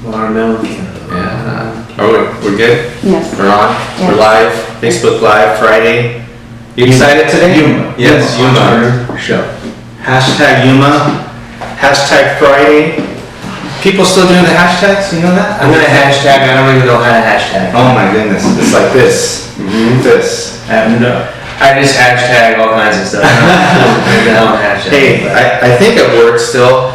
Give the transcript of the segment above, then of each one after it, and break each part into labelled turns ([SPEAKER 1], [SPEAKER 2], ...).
[SPEAKER 1] Watermelon.
[SPEAKER 2] Yeah. We're good?
[SPEAKER 3] Yes.
[SPEAKER 2] We're on?
[SPEAKER 3] Yes.
[SPEAKER 2] We're live? Facebook Live Friday? You excited today?
[SPEAKER 1] Yuma.
[SPEAKER 2] Yes, Yuma.
[SPEAKER 1] Show.
[SPEAKER 2] Hashtag Yuma. Hashtag Friday. People still doing the hashtags? You know that?
[SPEAKER 1] I'm gonna hashtag. I don't even know how to hashtag.
[SPEAKER 2] Oh my goodness. It's like this. This.
[SPEAKER 1] I just hashtag all kinds of stuff.
[SPEAKER 2] Hey, I think it works still.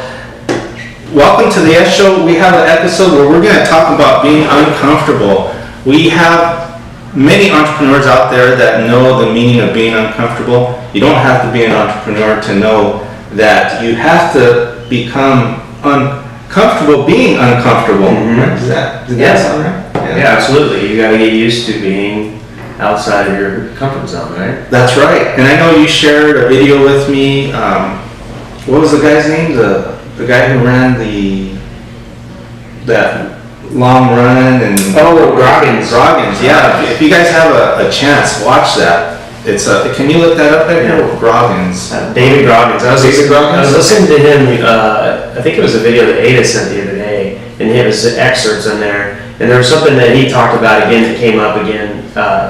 [SPEAKER 2] Welcome to the S Show. We have an episode where we're going to talk about being uncomfortable. We have many entrepreneurs out there that know the meaning of being uncomfortable. You don't have to be an entrepreneur to know that you have to become uncomfortable being uncomfortable. Does that sound right?
[SPEAKER 1] Yeah, absolutely. You got to get used to being outside of your comfort zone, right?
[SPEAKER 2] That's right. And I know you shared a video with me. What was the guy's name? The guy who ran that long run and
[SPEAKER 1] Groggins.
[SPEAKER 2] Yeah. If you guys have a chance, watch that. It's can you look that up there?
[SPEAKER 1] Yeah.
[SPEAKER 2] Groggins.
[SPEAKER 1] David Groggins. I was listening to him. I think it was a video that Ada sent the other day, and he has excerpts in there. And there was something that he talked about again that came up again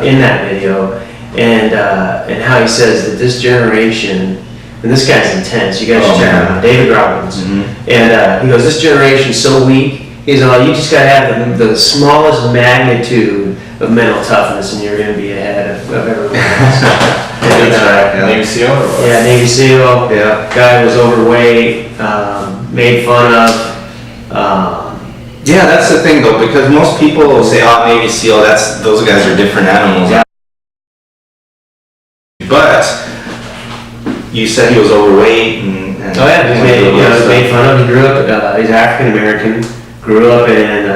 [SPEAKER 1] in that video, and how he says that this generation, and this guy's intense. You guys should check him out, David Groggins. And he goes, this generation's so weak. He's like, you just gotta have the smallest magnitude of mental toughness, and you're gonna be ahead of everyone else.
[SPEAKER 4] Navy SEAL?
[SPEAKER 1] Yeah, Navy SEAL.
[SPEAKER 2] Yeah.
[SPEAKER 1] Guy was overweight, made fun of.
[SPEAKER 2] Yeah, that's the thing though, because most people will say, "Oh, Navy SEAL, those guys are different animals."
[SPEAKER 1] Yeah.
[SPEAKER 2] But you said he was overweight and
[SPEAKER 1] He made fun of. He grew up. He's African American. Grew up in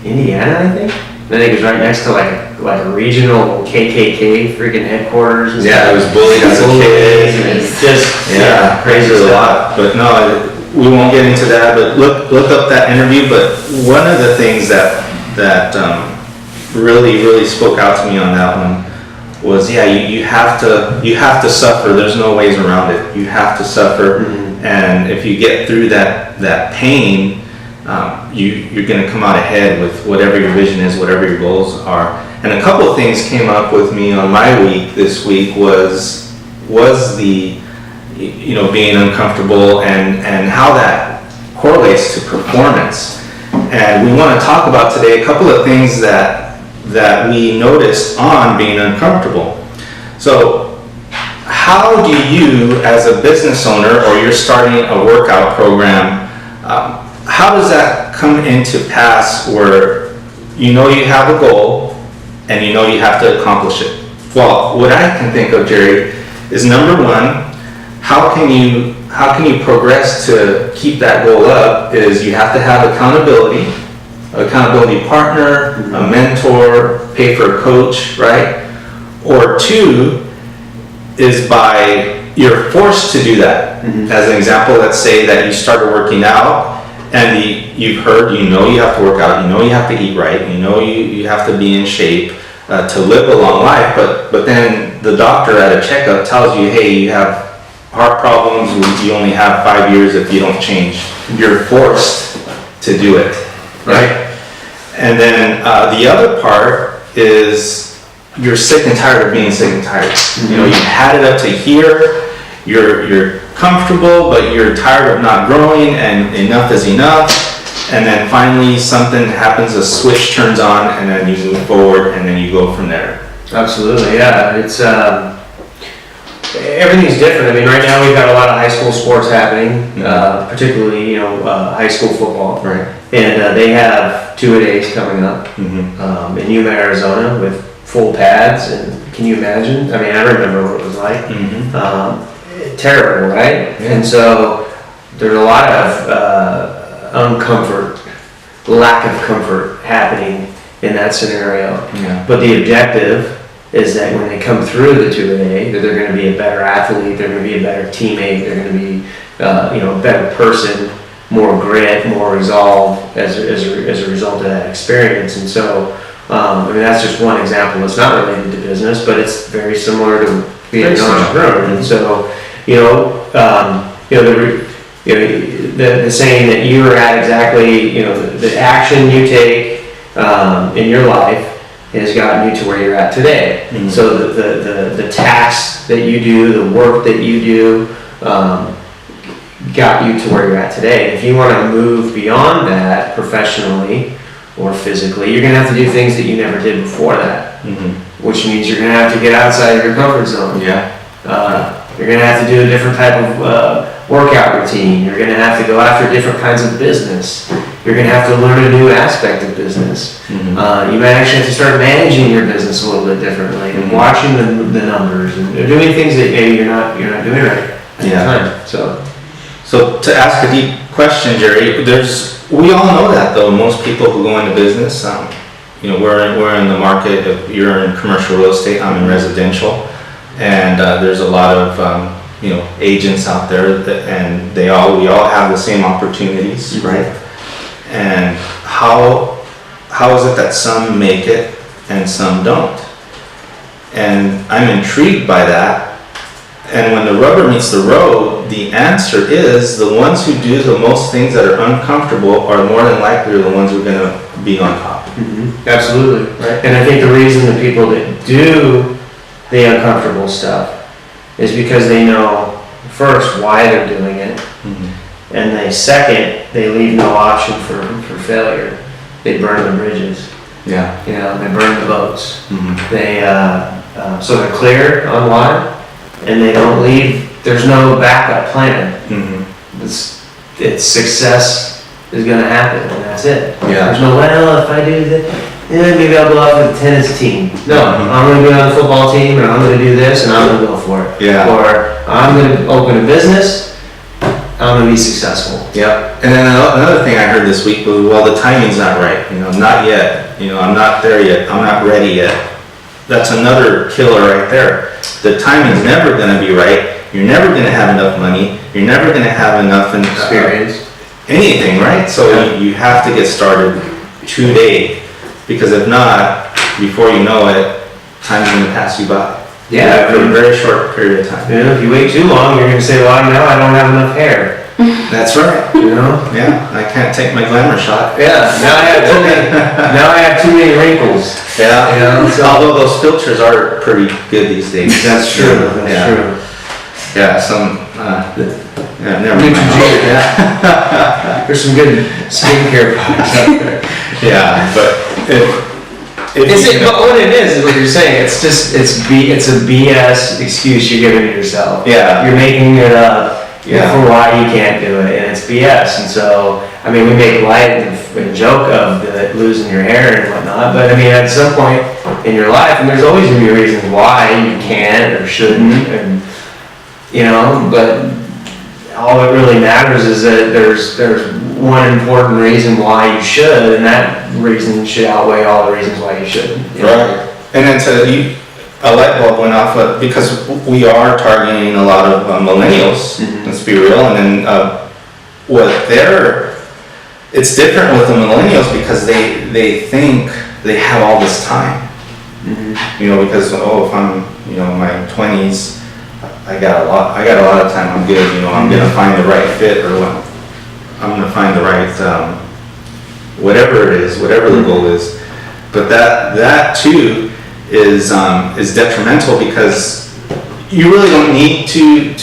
[SPEAKER 1] Indiana, I think. I think it was right next to like a regional KKK freaking headquarters. And
[SPEAKER 2] yeah,
[SPEAKER 1] stuff.
[SPEAKER 2] I was bullied as a kid.
[SPEAKER 1] And just
[SPEAKER 2] Crazy a lot. But no, we won't get into that. But look up that interview. But one of the things that really spoke out to me on that one was, you have to suffer. There's no ways around it. You have to suffer, and if you get through that pain, you're going to come out ahead with whatever your vision is, whatever your goals are. And a couple of things came up with me on my week this week was the being uncomfortable and how that correlates to performance. And we want to talk about today a couple of things that we noticed on being uncomfortable. So how do you, as a business owner, or you're starting a workout program, how does that come into pass where you have a goal and you have to accomplish it? Well, what I can think of, Jerry, is number one, how can you progress to keep that goal up is you have to have accountability partner, a mentor, pay for a coach, right? Or two is you're forced to do that. As an example, let's say that you started working out and you've heard, you have to work out, you have to eat right, you have to be in shape to live a long life, but then the doctor at a checkup tells you, hey, you have heart problems, you only have 5 years if you don't change. You're forced to do it, right? And then the other part is you're sick and tired of being sick and tired. You've had it up to here, you're comfortable, but you're tired of not growing, and enough is enough. And then finally something happens, a switch turns on, and then you move forward, and then you go from there.
[SPEAKER 1] Absolutely, yeah. It's everything's different. I mean, right now we've got a lot of high school sports happening, particularly high school football.
[SPEAKER 2] Right.
[SPEAKER 1] And they have 2-a-days coming up in Yuma, Arizona, with full pads. And can you imagine? I mean, I remember what it was like. Terrible, right? Yeah. And so there's a lot of lack of comfort happening in that scenario.
[SPEAKER 2] Yeah.
[SPEAKER 1] But the objective is that when they come through the 2-a-day, that they're going to be a better athlete, they're going to be a better teammate, they're going to be a better person, more grit, more resolve as a result of that experience. And so, that's just one example. It's not related to business, but it's very similar to being an entrepreneur. And so, you know, the saying that you are at exactly, you know, the action you take in your life has gotten you to where you're at today.
[SPEAKER 2] Mhm.
[SPEAKER 1] So the tasks that you do, the work that you do, got you to where you're at today. If you want to move beyond that professionally or physically, you're going to have to do things that you never did before that, which means you're going to have to get outside of your comfort zone.
[SPEAKER 2] Yeah.
[SPEAKER 1] You're going to have to do a different type of workout routine. You're going to have to go after different kinds of business. You're going to have to learn a new aspect of business. You might actually have to start managing your business a little bit differently and watching the numbers and doing things that maybe you're not doing right at the time.
[SPEAKER 2] So to ask a deep question, Jerry, we all know that though. Most people who go into business, you know, we're in the market. If you're in commercial real estate, I'm in residential, and there's a lot of you know, agents out there and we all have the same opportunities, right? And how is it that some make it and some don't? And I'm intrigued by that. And when the rubber meets the road, the answer is the ones who do the most things that are uncomfortable are more than likely the ones who are going to be on top.
[SPEAKER 1] Absolutely. Right. And I think the reason the people that do the uncomfortable stuff is because they know first why they're doing it, and they leave no option for failure. They burn the bridges.
[SPEAKER 2] Yeah.
[SPEAKER 1] You know, they burn the boats. They so they're clear on why. And they don't leave, there's no backup plan. It's success is going to happen, and that's it.
[SPEAKER 2] Yeah.
[SPEAKER 1] There's no, well, if I do that, maybe I'll go out with the tennis team. No, I'm going to be on the football team, and I'm going to do this, and I'm going to go for it.
[SPEAKER 2] Yeah.
[SPEAKER 1] Or I'm going to open a business, I'm going to be successful.
[SPEAKER 2] Yeah. And then another thing I heard this week was, well, the timing's not right. You know, not yet. You know, I'm not there yet. I'm not ready yet. That's another killer right there. The timing's never going to be right. You're never going to have enough money. You're never going to have enough
[SPEAKER 1] Experience.
[SPEAKER 2] Anything, right? So you have to get started today, because if not, before you know it, time's going to pass you by.
[SPEAKER 1] Yeah.
[SPEAKER 2] For a very short period of time.
[SPEAKER 1] You know, if you wait too long, you're going to say, well, now I don't have enough hair.
[SPEAKER 2] That's right.
[SPEAKER 1] You know?
[SPEAKER 2] Yeah, I can't take my glamour shot.
[SPEAKER 1] Yeah, now I have too many wrinkles.
[SPEAKER 2] Yeah,
[SPEAKER 1] You know, so-
[SPEAKER 2] although those filters are pretty good these days.
[SPEAKER 1] That's true,
[SPEAKER 2] Yeah.
[SPEAKER 1] true.
[SPEAKER 2] Yeah, never mind.
[SPEAKER 1] Yeah. There's some good skincare products out there.
[SPEAKER 2] Yeah, but
[SPEAKER 1] But what it is what you're saying, it's a BS excuse you're giving yourself.
[SPEAKER 2] Yeah.
[SPEAKER 1] You're making it up
[SPEAKER 2] Yeah.
[SPEAKER 1] for why you can't do it, and it's BS. And so, I mean, we make light and joke of losing your hair and whatnot, but I mean, at some point in your life, and there's always going to be reasons why you can't or shouldn't, and you know, but all that really matters is that there's one important reason why you should, and that reason should outweigh all the reasons why you shouldn't. You know?
[SPEAKER 2] Right. And then a light bulb went off because we are targeting a lot of millennials. Let's be real. And then it's different with the millennials because they think they have all this time. You know, because if I'm in my 20s, I got a lot of time. I'm good. You know, I'm gonna find the right fit, or what? I'm gonna find the right whatever it is, whatever the goal is. But that too is detrimental, because you really don't need to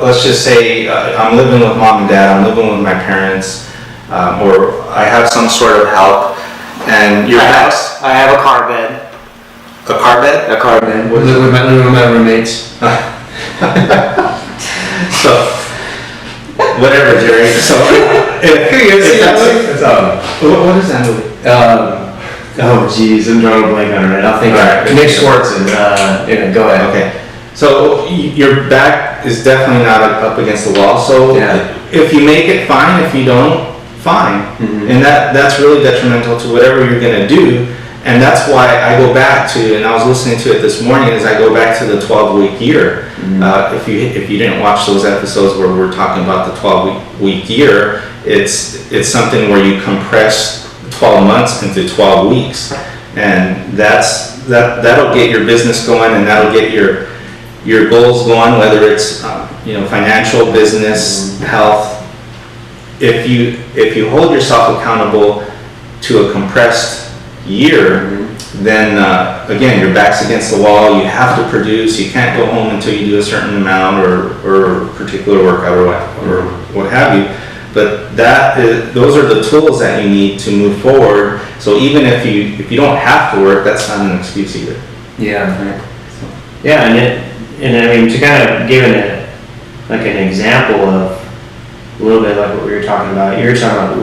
[SPEAKER 2] let's just say I'm living with mom and dad, I'm living with my parents, or I have some sort of help, and your house.
[SPEAKER 1] I have a car bed.
[SPEAKER 2] A car bed?
[SPEAKER 1] A car bed. Living with my roommates.
[SPEAKER 2] So whatever, Jerry. So what is that movie?
[SPEAKER 1] Oh geez, I'm drawing a blank on it. I'll think.
[SPEAKER 2] Right.
[SPEAKER 1] Nick Schwartz and go ahead.
[SPEAKER 2] Okay. So your back is definitely not up against the wall. So if you make it, fine. If you don't, fine. And that's really detrimental to whatever you're gonna do. And that's why I go back to, and I was listening to it this morning, is I go back to the 12-week year. If you didn't watch those episodes where we're talking about the 12-week year, it's something where you compress 12 months into 12 weeks, and that'll get your business going, and that'll get your goals going, whether it's financial, business, health, if you hold yourself accountable to a compressed year, then again, your back's against the wall. You have to produce. You can't go home until you do a certain amount or particular workout or what have you. But those are the tools that you need to move forward. So even if you don't have to work, that's not an excuse either.
[SPEAKER 1] Yeah. Yeah, and I mean, to kind of give an example of a little bit like what we were talking about. You're talking about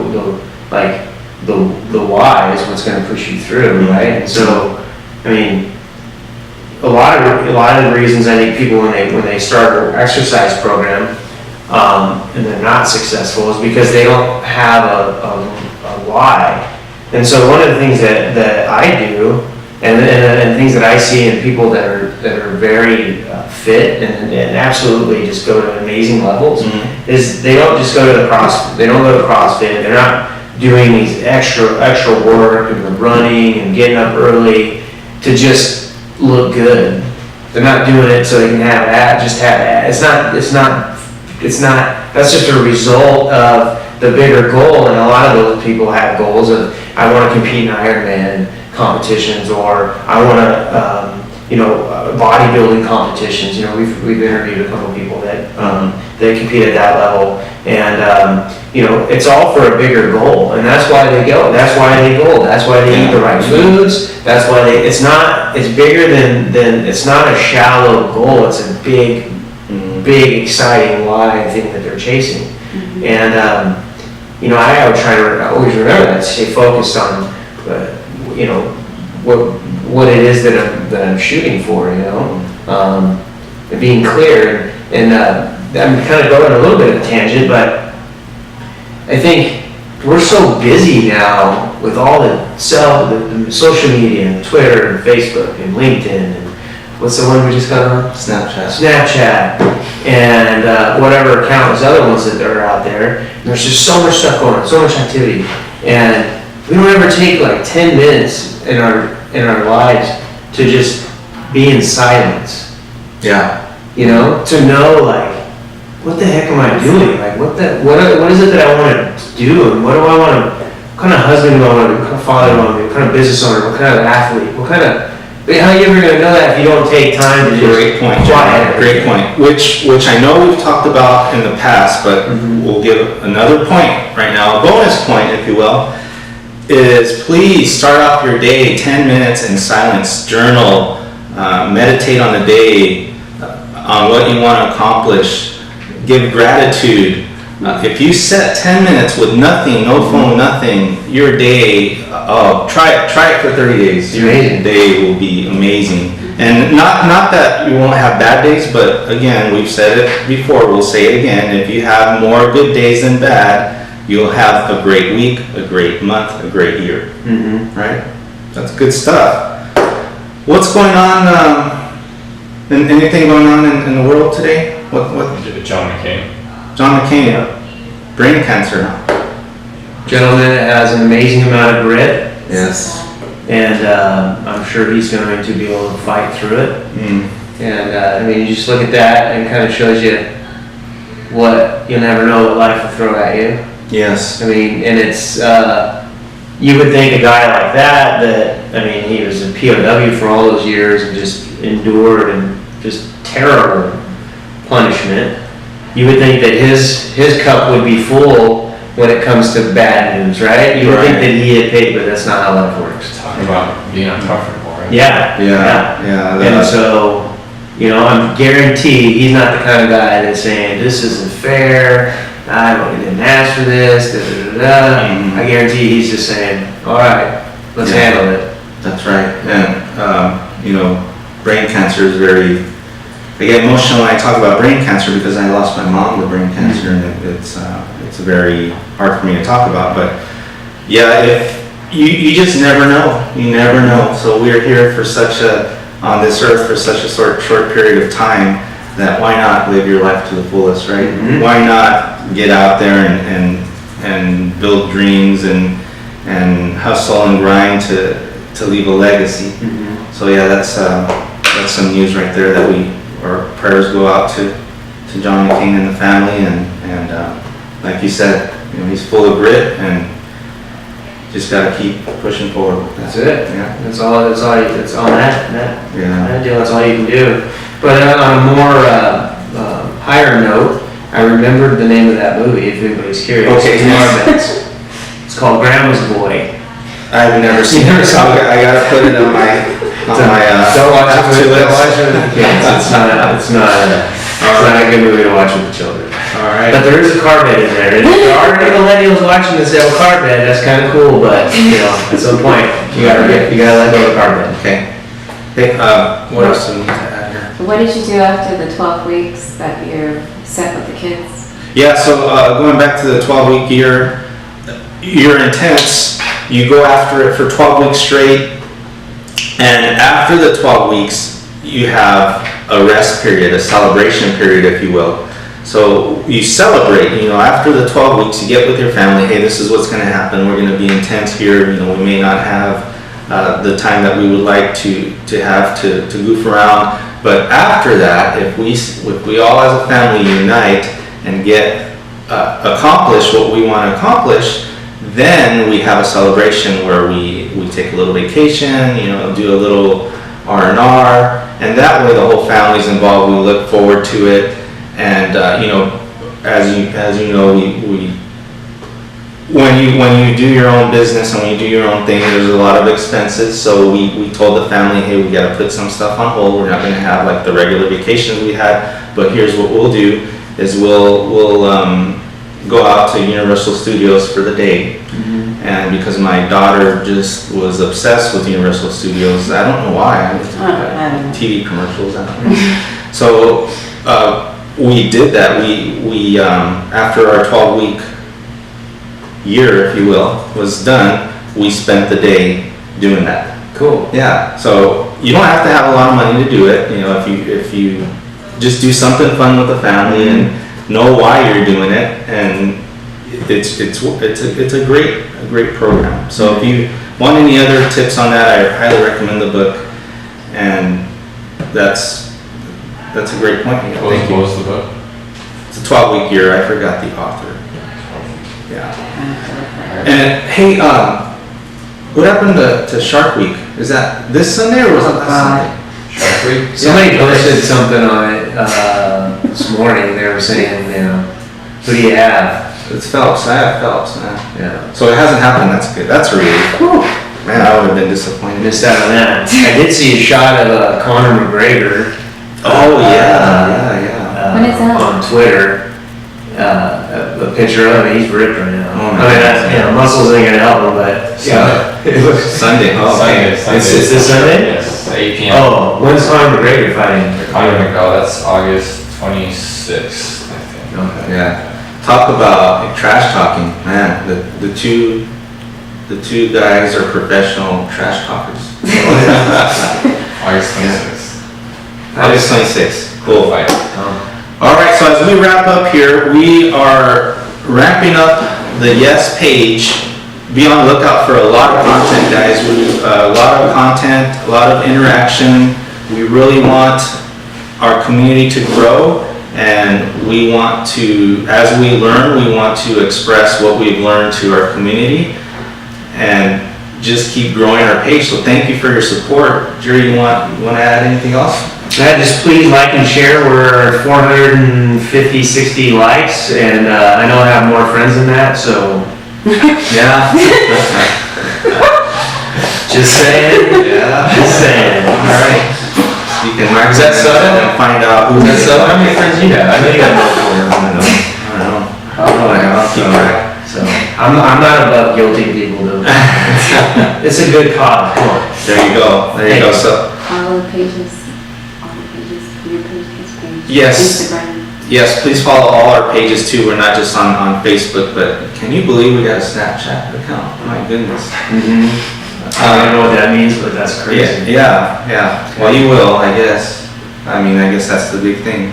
[SPEAKER 1] the why is what's going to push you through, right? And so, I mean, a lot of the reasons I think people when they start an exercise program and they're not successful is because they don't have a why. And so one of the things that I do and things that I see in people that are very fit and absolutely just go to amazing levels is they don't just go to they don't go to CrossFit. They're not doing these extra work and the running and getting up early to just look good. They're not doing it so they can have that. It's not. That's just a result of the bigger goal. And a lot of those people have goals of I want to compete in Ironman competitions, or I want to bodybuilding competitions. You know, we've interviewed a couple of people that compete at that level, and it's all for a bigger goal, and that's why they go. That's why they go. That's why they eat the right foods. That's why it's bigger than it's not a shallow goal. It's a big, exciting why thing that they're chasing, and I would try to always remember that, stay focused on what it is that I'm shooting for, and being clear. And I'm kind of going on a little bit of a tangent, but I think we're so busy now with all the social media and Twitter and Facebook and LinkedIn and what's the one we just got on? Snapchat and whatever account those other ones that are out there. And there's just so much stuff going on, so much activity, and we don't ever take like 10 minutes in our lives to just be in silence.
[SPEAKER 2] Yeah.
[SPEAKER 1] To know like, what the heck am I doing? Like, what is it that I want to do, and what do I want to? What kind of husband do I want to be? What kind of father do I want to be? What kind of business owner? What kind of athlete? How are you ever going to know that if you don't take time to just
[SPEAKER 2] Great point, John. Great point. Which I know we've talked about in the past, but we'll give another point right now, a bonus point, if you will. Is please start off your day 10 minutes in silence, journal, meditate on the day, on what you want to accomplish, give gratitude. If you set 10 minutes with nothing, no phone, nothing, your day, try it for 30 days. Your day will be amazing. And not that you won't have bad days, but again, we've said it before, we'll say it again, if you have more good days than bad, you'll have a great week, a great month, a great year. Right? That's good stuff. What's going on? Anything going on in the world today? What?
[SPEAKER 4] John McCain.
[SPEAKER 2] John McCain, brain cancer.
[SPEAKER 1] Gentleman that has an amazing amount of grit.
[SPEAKER 2] Yes.
[SPEAKER 1] And I'm sure he's going to be able to fight through it. And you just look at that and it kind of shows you what you'll never know what life will throw at you.
[SPEAKER 2] Yes.
[SPEAKER 1] And it's, you would think a guy like that, he was a POW for all those years and just endured and just terrible punishment. You would think that his cup would be full when it comes to bad news, right? You would think that he had paid, but that's not how life works.
[SPEAKER 4] Talking about being uncomfortable, right?
[SPEAKER 1] Yeah. And so, I'm guaranteed he's not the kind of guy that's saying, this isn't fair, I didn't ask for this, I guarantee he's just saying, all right, let's handle it.
[SPEAKER 2] That's right. And, brain cancer is very, I get emotional when I talk about brain cancer because I lost my mom to brain cancer, and it's very hard for me to talk about. But if you just never know, you never know. So we're here on this earth for such a short period of time that why not live your life to the fullest, right? Why not get out there and build dreams and hustle and grind to leave a legacy. So that's some news right there that our prayers go out to John McCain and the family, and like you said, he's full of grit and just gotta keep pushing forward.
[SPEAKER 1] That's it.
[SPEAKER 2] Yeah.
[SPEAKER 1] That's all it's on that
[SPEAKER 2] Yeah.
[SPEAKER 1] deal, that's all you can do. But on a more higher note, I remembered the name of that movie, if anybody's curious.
[SPEAKER 2] Okay.
[SPEAKER 1] It's It's called Grandma's Boy.
[SPEAKER 2] I've never seen it. I gotta put it on my
[SPEAKER 1] Don't watch it with the kids. It's not a good movie to watch with the children.
[SPEAKER 2] All right.
[SPEAKER 1] But there is a car bed in there. And if there are any millennials watching this have a car bed, that's kind of cool, but, at some point, you gotta let go of the car bed.
[SPEAKER 2] Okay. Hey, what else do we need to add here?
[SPEAKER 3] What did you do after the 12 weeks that you're set with the kids?
[SPEAKER 2] Yeah, so going back to the 12-week year, you're intense. You go after it for 12 weeks straight, and after the 12 weeks, you have a rest period, a celebration period, if you will. So you celebrate, after the 12 weeks, you get with your family, hey, this is what's going to happen. We're going to be intense here. We may not have the time that we would like to have to goof around. But after that, if we all as a family unite and get accomplish what we want to accomplish, then we have a celebration where we take a little vacation, do a little R&R, and that way the whole family's involved. We look forward to it, and as you know, when you do your own business and when you do your own thing, there's a lot of expenses. So we told the family, hey, we got to put some stuff on hold. We're not going to have like the regular vacations we had, but here's what we'll do: is we'll go out to Universal Studios for the day. And because my daughter just was obsessed with Universal Studios, I don't know why. TV commercials. I don't know. So we did that. We after our 12-week year, if you will, was done, we spent the day doing that.
[SPEAKER 1] Cool.
[SPEAKER 2] Yeah. So you don't have to have a lot of money to do it. If you just do something fun with the family and know why you're doing it, and it's a great program. So if you want any other tips on that, I highly recommend the book, and that's a great point.
[SPEAKER 4] What was the book?
[SPEAKER 2] It's a 12-week year. I forgot the author. Yeah. And hey, what happened to Shark Week? Is that this Sunday or was it last Sunday?
[SPEAKER 4] Shark Week?
[SPEAKER 1] Somebody posted something on it this morning. They were saying, who do you have?
[SPEAKER 2] It's Phelps. I have Phelps, man.
[SPEAKER 1] Yeah.
[SPEAKER 2] So it hasn't happened. That's good. That's a relief. Man, I would have been disappointed.
[SPEAKER 1] Missed out on that. I did see a shot of Conor McGregor.
[SPEAKER 2] Oh yeah.
[SPEAKER 3] When is that?
[SPEAKER 1] On Twitter. A picture of him. He's ripped right now.
[SPEAKER 2] Oh,
[SPEAKER 1] I mean, muscles ain't gonna help him, but it looks
[SPEAKER 2] Sunday. Oh, okay.
[SPEAKER 4] Sunday.
[SPEAKER 1] It's this Sunday?
[SPEAKER 4] Yes, 8 p.m.
[SPEAKER 1] Oh, when's Conor McGregor fighting?
[SPEAKER 4] Conor McGregor, that's August 26th, I think.
[SPEAKER 1] Okay.
[SPEAKER 2] Yeah. Talk about trash talking, man. The two guys are professional trash talkers.
[SPEAKER 4] August 26th.
[SPEAKER 2] August 26th. Cool.
[SPEAKER 4] Fight.
[SPEAKER 2] All right. So as we wrap up here, we are wrapping up the Yes page. Be on the lookout for a lot of content, guys. A lot of content, a lot of interaction. We really want our community to grow. And we want to, as we learn, we want to express what we've learned to our community and just keep growing our page. So thank you for your support. Jerry, you want to add anything else?
[SPEAKER 1] Yeah, just please like and share. We're 450, 60 likes, and I know I have more friends than that, so
[SPEAKER 2] Yeah.
[SPEAKER 1] just saying.
[SPEAKER 2] Yeah.
[SPEAKER 1] Just saying.
[SPEAKER 2] All right. You can mark
[SPEAKER 4] Is that so?
[SPEAKER 2] and find out who
[SPEAKER 4] That's how many friends you have? I know you got more than one.
[SPEAKER 2] I don't know. I'll keep track.
[SPEAKER 1] So I'm not above guilty people though. It's a good cause. Come on.
[SPEAKER 2] There you go. There you go. So
[SPEAKER 3] All the pages, your pages,
[SPEAKER 2] Yes.
[SPEAKER 3] Instagram.
[SPEAKER 2] yes, please follow all our pages too. We're not just on Facebook, but can you believe we got a Snapchat account? My goodness.
[SPEAKER 1] I don't know what that means, but that's crazy.
[SPEAKER 2] Yeah. Well, you will, I guess. I guess that's the big thing.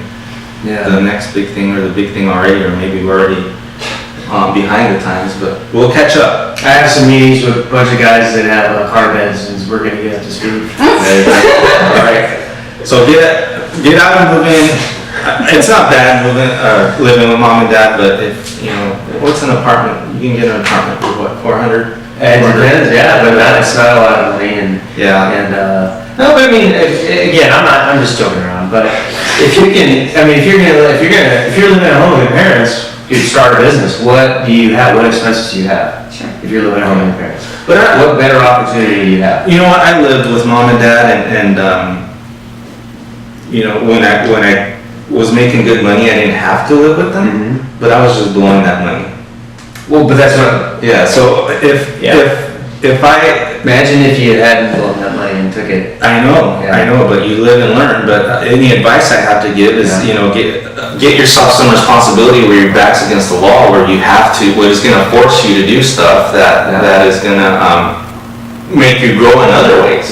[SPEAKER 1] Yeah.
[SPEAKER 2] The next big thing, or the big thing already, or maybe we're already behind the times, but we'll catch up.
[SPEAKER 1] I have some meetings with a bunch of guys that have car beds, and we're gonna get up to speed.
[SPEAKER 2] All right. So get out and move in. It's not bad living with mom and dad, but if, what's an apartment? You can get an apartment for what, 400?
[SPEAKER 1] It depends, yeah, but it's not a lot of money
[SPEAKER 2] Yeah.
[SPEAKER 1] no, but I mean, again, I'm just joking around, but if you can, I mean, if you're living at home with your parents, you start a business, what expenses do you have?
[SPEAKER 3] Sure.
[SPEAKER 1] If you're living at home with your parents. What better opportunity do you have?
[SPEAKER 2] You know what? I lived with mom and dad, and when I was making good money, I didn't have to live with them, but I was just blowing that money.
[SPEAKER 1] Well, but that's what,
[SPEAKER 2] Yeah. So if I
[SPEAKER 1] imagine if you hadn't blown that money and took it.
[SPEAKER 2] I know, but you live and learn. But any advice I have to give is, get yourself some responsibility where your back's against the wall, where you have to, what is going to force you to do stuff that is going to make you grow in other ways.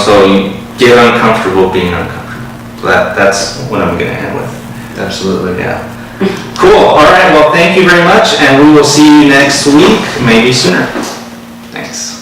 [SPEAKER 2] So you get uncomfortable being uncomfortable. So that's what I'm going to end with.
[SPEAKER 1] Absolutely.
[SPEAKER 2] Yeah. Cool. All right. Well, thank you very much, and we will see you next week, maybe sooner. Thanks.